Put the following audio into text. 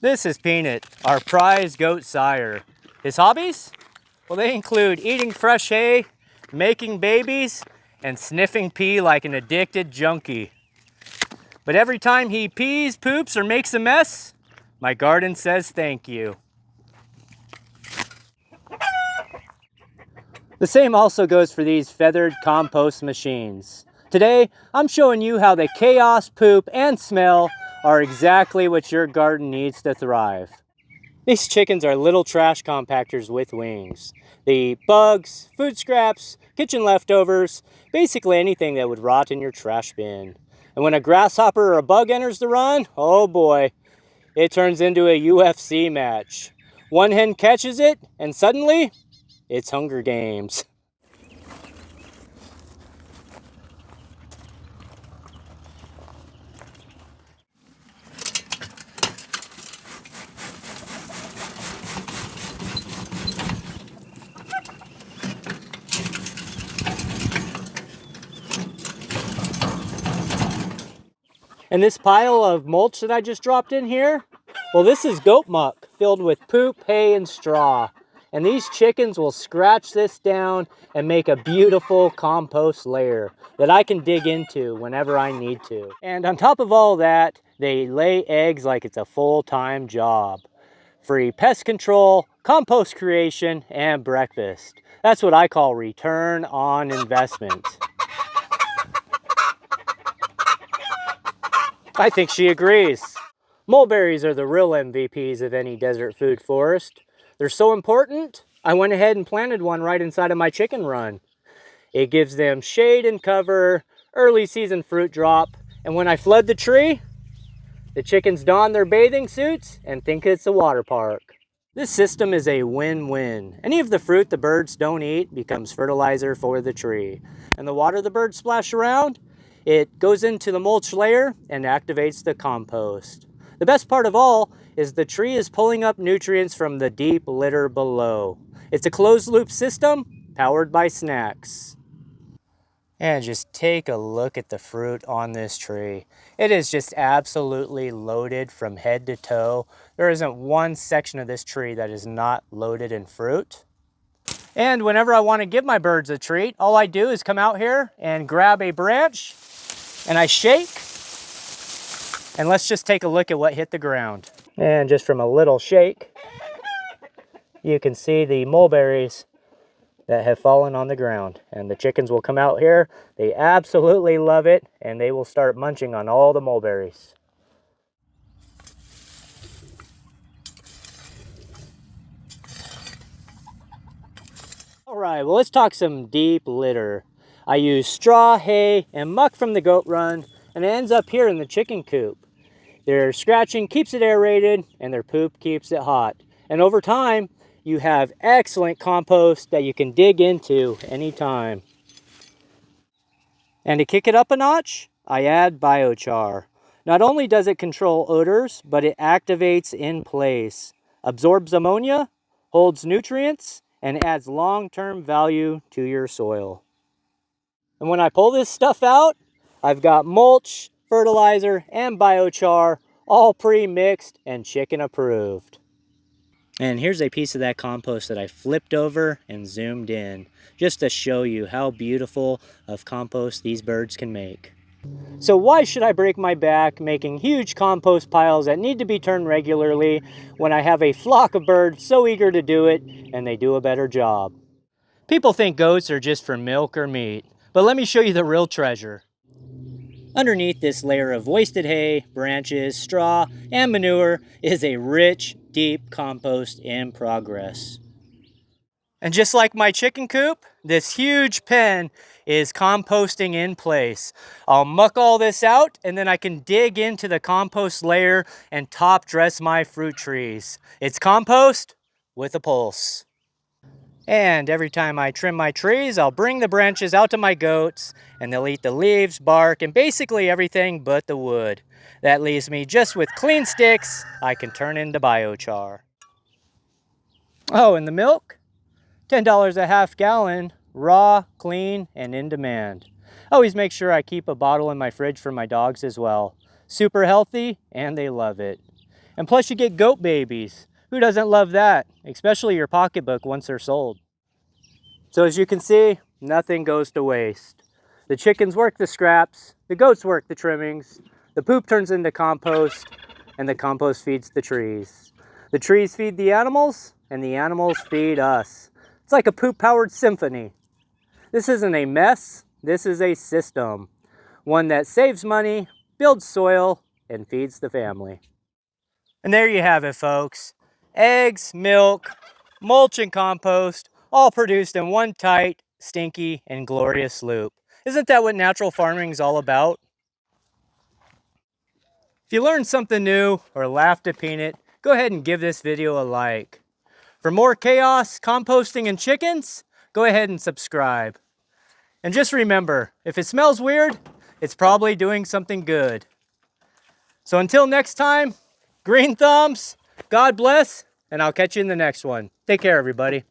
This is Peanut, our prize goat sire. His hobbies? Well, they include eating fresh hay, making babies, and sniffing pee like an addicted junkie. But every time he pees, poops, or makes a mess, my garden says thank you. The same also goes for these feathered compost machines. Today, I'm showing you how the chaos, poop, and smell are exactly what your garden needs to thrive. These chickens are little trash compactors with wings. They eat bugs, food scraps, kitchen leftovers, basically anything that would rot in your trash bin. And when a grasshopper or a bug enters the run, oh boy, it turns into a UFC match. One hen catches it, and suddenly, it's Hunger Games. And this pile of mulch that I just dropped in here, well, this is goat muck filled with poop, hay, and straw. And these chickens will scratch this down and make a beautiful compost layer that I can dig into whenever I need to. And on top of all that, they lay eggs like it's a full-time job. Free pest control, compost creation, and breakfast. That's what I call return on investment. I think she agrees. Mulberries are the real MVPs of any desert food forest. They're so important, I went ahead and planted one right inside of my chicken run. It gives them shade and cover, early season fruit drop, and when I flood the tree, the chickens don their bathing suits and think it's a water park. This system is a win-win. Any of the fruit the birds don't eat becomes fertilizer for the tree. And the water the birds splash around, it goes into the mulch layer and activates the compost. The best part of all is the tree is pulling up nutrients from the deep litter below. It's a closed loop system powered by snacks. And just take a look at the fruit on this tree. It is just absolutely loaded from head to toe. There isn't one section of this tree that is not loaded in fruit. And whenever I want to give my birds a treat, all I do is come out here and grab a branch and I shake. And let's just take a look at what hit the ground. And just from a little shake, you can see the mulberries that have fallen on the ground. And the chickens will come out here. They absolutely love it, and they will start munching on all the mulberries. All right, well, let's talk some deep litter. I use straw, hay, and muck from the goat run, and it ends up here in the chicken coop. Their scratching keeps it aerated, and their poop keeps it hot. And over time, you have excellent compost that you can dig into anytime. And to kick it up a notch, I add biochar. Not only does it control odors, but it activates in place, absorbs ammonia, holds nutrients, and adds long-term value to your soil. And when I pull this stuff out, I've got mulch, fertilizer, and biochar all pre-mixed and chicken approved. And here's a piece of that compost that I flipped over and zoomed in, just to show you how beautiful of compost these birds can make. So why should I break my back making huge compost piles that need to be turned regularly when I have a flock of birds so eager to do it and they do a better job? People think goats are just for milk or meat, but let me show you the real treasure. Underneath this layer of wasted hay, branches, straw, and manure is a rich, deep compost in progress. And just like my chicken coop, this huge pen is composting in place. I'll muck all this out, and then I can dig into the compost layer and top dress my fruit trees. It's compost with a pulse. And every time I trim my trees, I'll bring the branches out to my goats, and they'll eat the leaves, bark, and basically everything but the wood. That leaves me just with clean sticks I can turn into biochar. Oh, and the milk? $10 a half gallon, raw, clean, and in demand. I always make sure I keep a bottle in my fridge for my dogs as well. Super healthy, and they love it. And plus you get goat babies. Who doesn't love that? Especially your pocketbook once they're sold. So as you can see, nothing goes to waste. The chickens work the scraps, the goats work the trimmings, the poop turns into compost, and the compost feeds the trees. The trees feed the animals, and the animals feed us. It's like a poop-powered symphony. This isn't a mess, this is a system. One that saves money, builds soil, and feeds the family. And there you have it, folks. Eggs, milk, mulch, and compost, all produced in one tight, stinky, and glorious loop. Isn't that what natural farming is all about? If you learned something new or laughed at Peanut, go ahead and give this video a like. For more chaos, composting, and chickens, go ahead and subscribe. And just remember, if it smells weird, it's probably doing something good. So until next time, green thumbs, God bless, and I'll catch you in the next one. Take care, everybody.